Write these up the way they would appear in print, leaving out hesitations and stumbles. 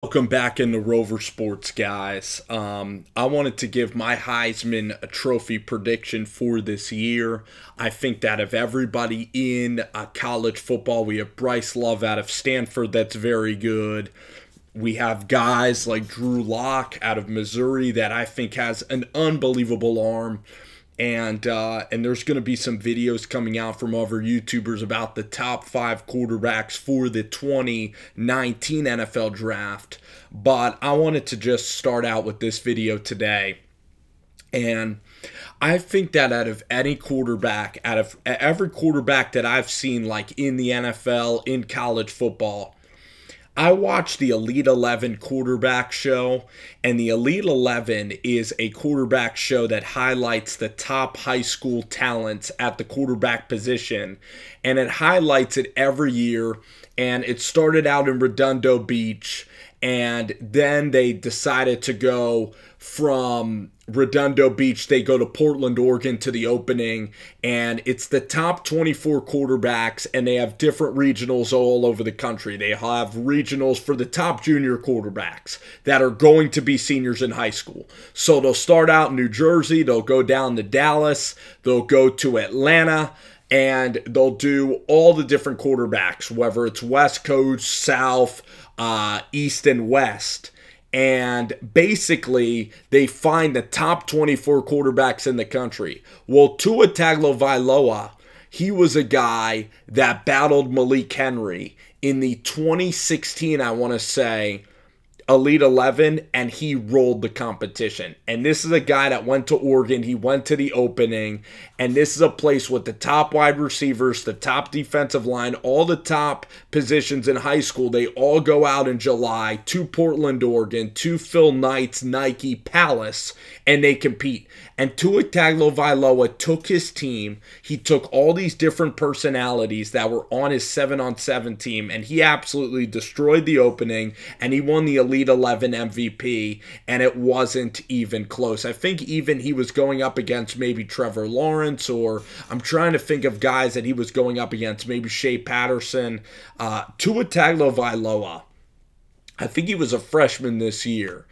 Welcome back into Rover Sports, guys. I wanted to give my Heisman Trophy prediction for this year. I think that of everybody in college football, we have Bryce Love out of Stanford that's very good. We have guys like Drew Lock out of Missouri that I think has an unbelievable arm. And there's going to be some videos coming out from other YouTubers about the top 5 quarterbacks for the 2019 NFL Draft. But I wanted to just start out with this video today. And I think that out of any quarterback, out of every quarterback that I've seen like in the NFL, in college football, I watched the Elite 11 quarterback show, and the Elite 11 is a quarterback show that highlights the top high school talents at the quarterback position, and it highlights it every year, and it started out in Redondo Beach, and then they decided to go from Redondo Beach, they go to Portland, Oregon to the opening, and it's the top 24 quarterbacks, and they have different regionals all over the country. They have regionals for the top junior quarterbacks that are going to be seniors in high school. So they'll start out in New Jersey, they'll go down to Dallas, they'll go to Atlanta, and they'll do all the different quarterbacks, whether it's West Coast, South, East, and West. And basically, they find the top 24 quarterbacks in the country. Well, Tua Tagovailoa, he was a guy that battled Malik Henry in the 2016, I want to say, Elite 11, and he rolled the competition. And this is a guy that went to Oregon. He went to the opening, and this is a place with the top wide receivers, the top defensive line, all the top positions in high school. They all go out in July to Portland, Oregon, to Phil Knight's Nike Palace, and they compete. And Tua Tagovailoa took his team. He took all these different personalities that were on his 7-on-7 team, and he absolutely destroyed the opening, and he won the Elite 11 MVP, and it wasn't even close. I think even he was going up against maybe Trevor Lawrence, or I'm trying to think of guys that he was going up against, maybe Shea Patterson. Tua Tagovailoa, I think he was a freshman this year.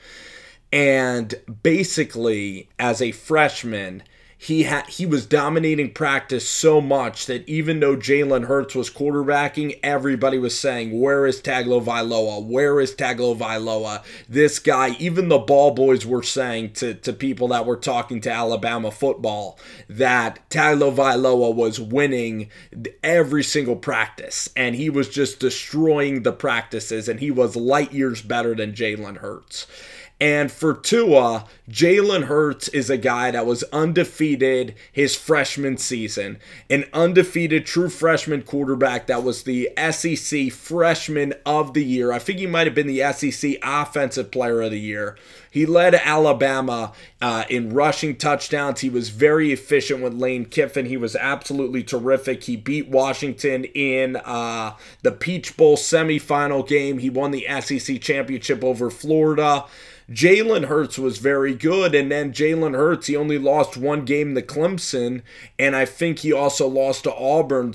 And basically, as a freshman, he was dominating practice so much that even though Jalen Hurts was quarterbacking, everybody was saying, where is Tagovailoa? Where is Tagovailoa? This guy, even the ball boys were saying to people that were talking to Alabama football that Tagovailoa was winning every single practice, and he was just destroying the practices, and he was light years better than Jalen Hurts. And for Tua, Jalen Hurts is a guy that was undefeated his freshman season. An undefeated true freshman quarterback that was the SEC Freshman of the Year. I think he might have been the SEC Offensive Player of the Year. He led Alabama in rushing touchdowns. He was very efficient with Lane Kiffin. He was absolutely terrific. He beat Washington in the Peach Bowl semifinal game. He won the SEC championship over Florida. Jalen Hurts was very good, and then Jalen Hurts, he only lost one game to Clemson, and I think he also lost to Auburn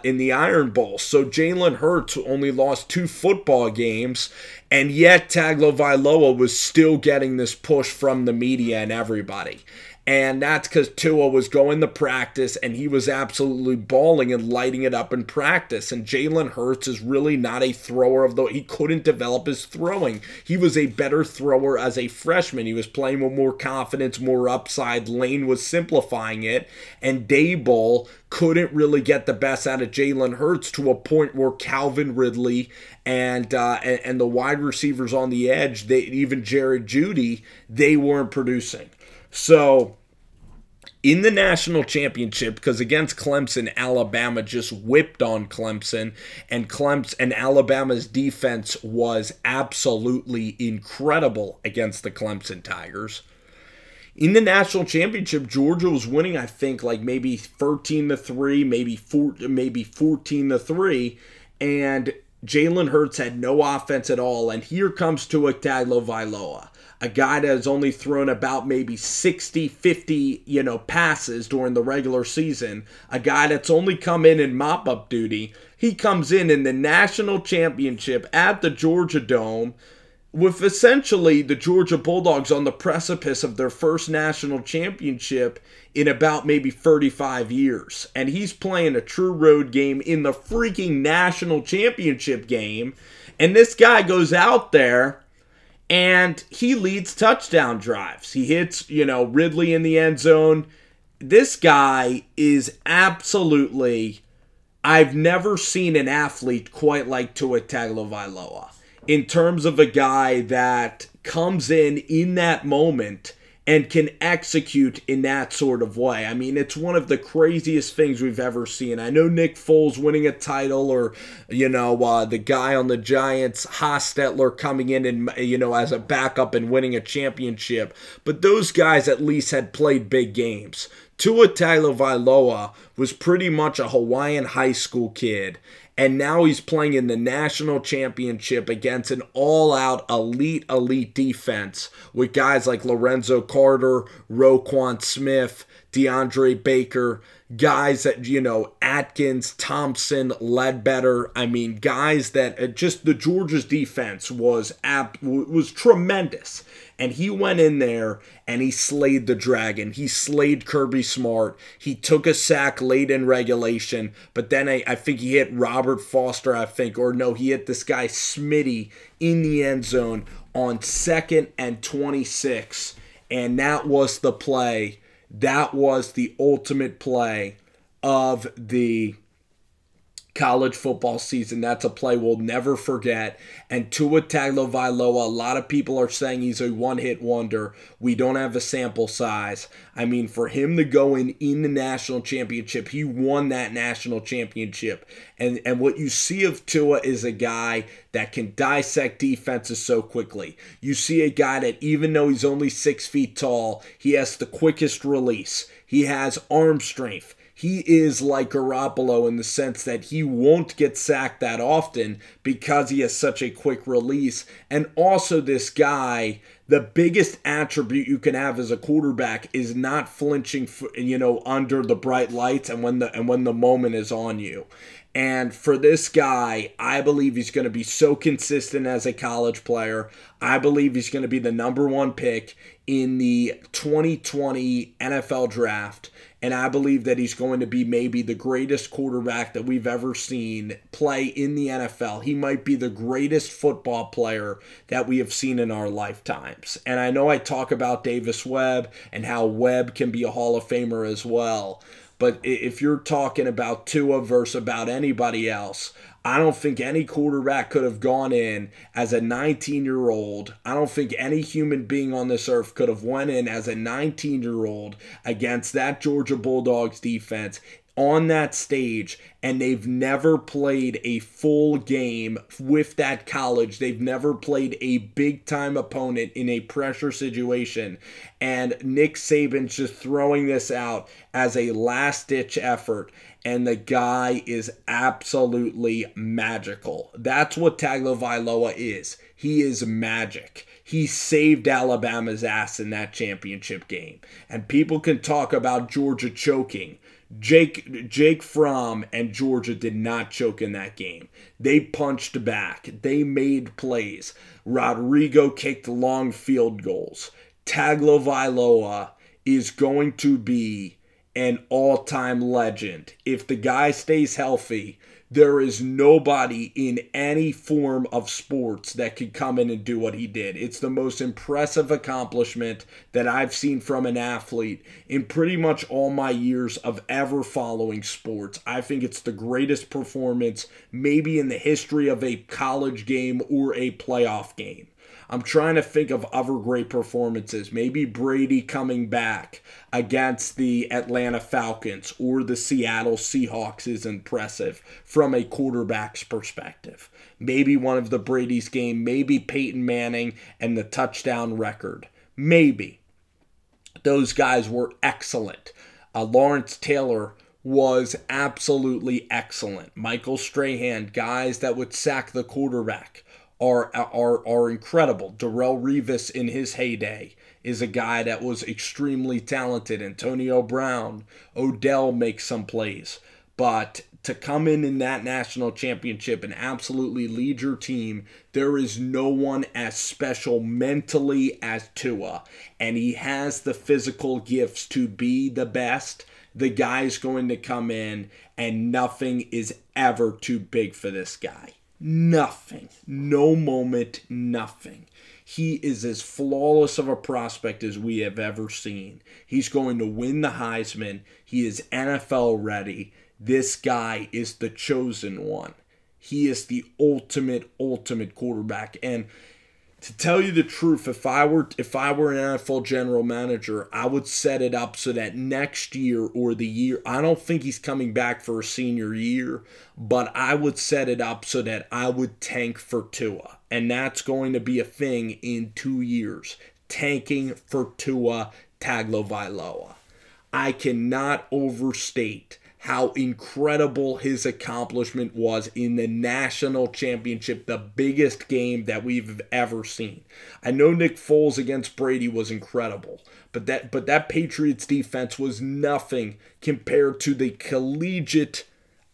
in the Iron Bowl. So Jalen Hurts only lost 2 football games, and yet Tagovailoa was still getting this push from the media and everybody. And that's because Tua was going to practice, and he was absolutely balling and lighting it up in practice. And Jalen Hurts is really not a thrower he couldn't develop his throwing. He was a better thrower as a freshman. He was playing with more confidence, more upside. Lane was simplifying it, and Daboll couldn't really get the best out of Jalen Hurts to a point where Calvin Ridley and the wide receivers on the edge, even Jared Jeudy, they weren't producing. So, in the national championship, because against Clemson, Alabama just whipped on Clemson, and Alabama's defense was absolutely incredible against the Clemson Tigers. In the national championship, Georgia was winning, I think, like maybe 13-3, maybe 14-3, and Jalen Hurts had no offense at all, and here comes Tagovailoa, a guy that has only thrown about maybe 60, 50, passes during the regular season, a guy that's only come in mop-up duty. He comes in the national championship at the Georgia Dome, with essentially the Georgia Bulldogs on the precipice of their first national championship in about maybe 35 years. And he's playing a true road game in the freaking national championship game. And this guy goes out there and he leads touchdown drives. He hits, Ridley in the end zone. This guy is absolutely... I've never seen an athlete quite like Tagovailoa, in terms of a guy that comes in that moment and can execute in that sort of way. I mean, it's one of the craziest things we've ever seen. I know Nick Foles winning a title, or, the guy on the Giants, Hostetler, coming in and, as a backup and winning a championship. But those guys at least had played big games. Tagovailoa was pretty much a Hawaiian high school kid, and now he's playing in the national championship against an all-out elite defense with guys like Lorenzo Carter, Roquan Smith, DeAndre Baker, guys that, Atkins, Thompson, Ledbetter. I mean, guys that just the Georgia's defense was tremendous. And he went in there and he slayed the dragon. He slayed Kirby Smart. He took a sack late in regulation, but then I think he hit Robert Foster, he hit this guy Smitty in the end zone on 2nd and 26. And that was the play. That was the ultimate play of the college football season. That's a play we'll never forget. And Tagovailoa, a lot of people are saying he's a one-hit wonder. We don't have a sample size. I mean, for him to go in the national championship, he won that national championship. And what you see of Tua is a guy that can dissect defenses so quickly. You see a guy that, even though he's only 6 feet tall, he has the quickest release. He has arm strength. He is like Garoppolo in the sense that he won't get sacked that often because he has such a quick release. And also, this guy, the biggest attribute you can have as a quarterback is not flinching, under the bright lights and when the moment is on you. And for this guy, I believe he's going to be so consistent as a college player. I believe he's going to be the #1 pick in the 2020 NFL draft. And I believe that he's going to be maybe the greatest quarterback that we've ever seen play in the NFL. He might be the greatest football player that we have seen in our lifetimes. And I know I talk about Davis Webb and how Webb can be a Hall of Famer as well. But if you're talking about Tua versus about anybody else, I don't think any quarterback could have gone in as a 19-year-old. I don't think any human being on this earth could have went in as a 19-year-old against that Georgia Bulldogs defense on that stage, and they've never played a full game with that college. They've never played a big-time opponent in a pressure situation, and Nick Saban's just throwing this out as a last-ditch effort, and the guy is absolutely magical. That's what Tagovailoa is. He is magic. He saved Alabama's ass in that championship game. And people can talk about Georgia choking. Jake Fromm and Georgia did not choke in that game. They punched back. They made plays. Rodrigo kicked long field goals. Tagovailoa is going to be an all-time legend. If the guy stays healthy, there is nobody in any form of sports that could come in and do what he did. It's the most impressive accomplishment that I've seen from an athlete in pretty much all my years of ever following sports. I think it's the greatest performance maybe in the history of a college game or a playoff game. I'm trying to think of other great performances. Maybe Brady coming back against the Atlanta Falcons or the Seattle Seahawks is impressive from a quarterback's perspective. Maybe one of the Brady's game, maybe Peyton Manning and the touchdown record. Maybe. Those guys were excellent. Lawrence Taylor was absolutely excellent. Michael Strahan, guys that would sack the quarterback, are incredible. Darrelle Revis in his heyday is a guy that was extremely talented. Antonio Brown, Odell makes some plays. But to come in that national championship and absolutely lead your team, there is no one as special mentally as Tua. And he has the physical gifts to be the best. The guy's going to come in, and nothing is ever too big for this guy. Nothing. No moment, nothing. He is as flawless of a prospect as we have ever seen. He's going to win the Heisman. He is NFL ready. This guy is the chosen one. He is the ultimate quarterback. And to tell you the truth, if I were an NFL general manager, I would set it up so that next year or the year, I don't think he's coming back for a senior year, but I would set it up so that I would tank for Tua. And that's going to be a thing in 2 years. Tanking for Tua Tagovailoa. I cannot overstate how incredible his accomplishment was in the national championship, the biggest game that we've ever seen. I know Nick Foles against Brady was incredible, but that Patriots defense was nothing compared to the collegiate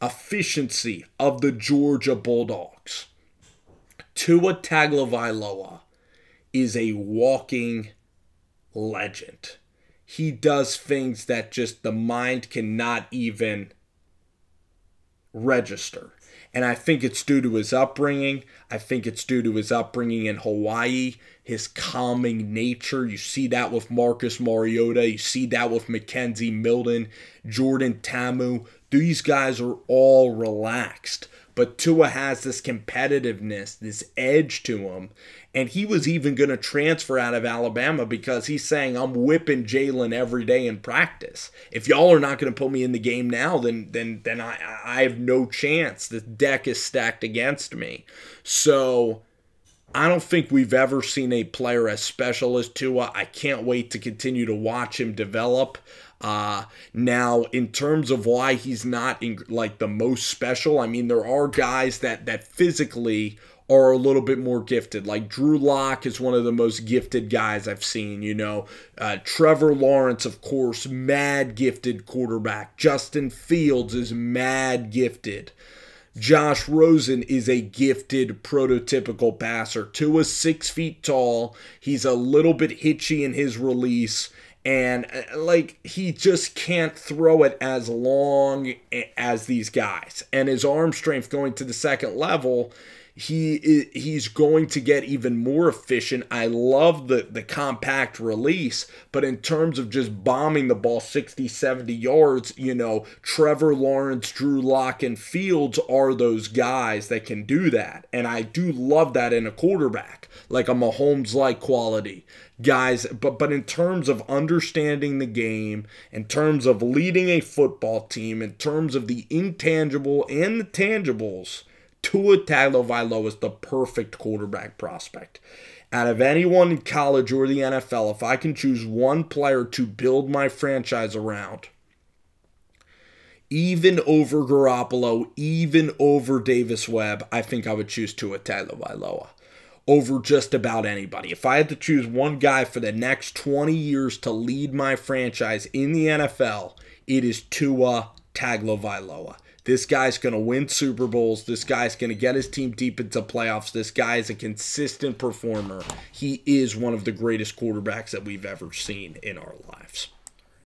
efficiency of the Georgia Bulldogs. Tua Tagovailoa is a walking legend. He does things that just the mind cannot even register. And I think it's due to his upbringing. I think it's due to his upbringing in Hawaii, his calming nature. You see that with Marcus Mariota. You see that with Mackenzie Milton, Jordan Ta'amu. These guys are all relaxed. But Tua has this competitiveness, this edge to him. And he was even going to transfer out of Alabama because he's saying, I'm whipping Jalen every day in practice. If y'all are not going to put me in the game now, then I have no chance. The deck is stacked against me. So I don't think we've ever seen a player as special as Tua. I can't wait to continue to watch him develop. Now, in terms of why he's not the most special, I mean, there are guys that physically are a little bit more gifted. Like Drew Lock is one of the most gifted guys I've seen, Trevor Lawrence, of course, mad gifted quarterback. Justin Fields is mad gifted. Josh Rosen is a gifted prototypical passer. Tua's 6 feet tall. He's a little bit hitchy in his release. And he just can't throw it as long as these guys. And his arm strength going to the second level, he's going to get even more efficient. I love the compact release, but in terms of just bombing the ball 60, 70 yards, Trevor Lawrence, Drew Lock, and Fields are those guys that can do that. And I do love that in a quarterback, like a Mahomes-like quality. Guys, but in terms of understanding the game, in terms of leading a football team, in terms of the intangible and the tangibles, Tua Tagovailoa is the perfect quarterback prospect. Out of anyone in college or the NFL, if I can choose one player to build my franchise around, even over Garoppolo, even over Davis Webb, I think I would choose Tua Tagovailoa over just about anybody. If I had to choose one guy for the next 20 years to lead my franchise in the NFL, it is Tua Tagovailoa. This guy's going to win Super Bowls. This guy's going to get his team deep into playoffs. This guy is a consistent performer. He is one of the greatest quarterbacks that we've ever seen in our lives.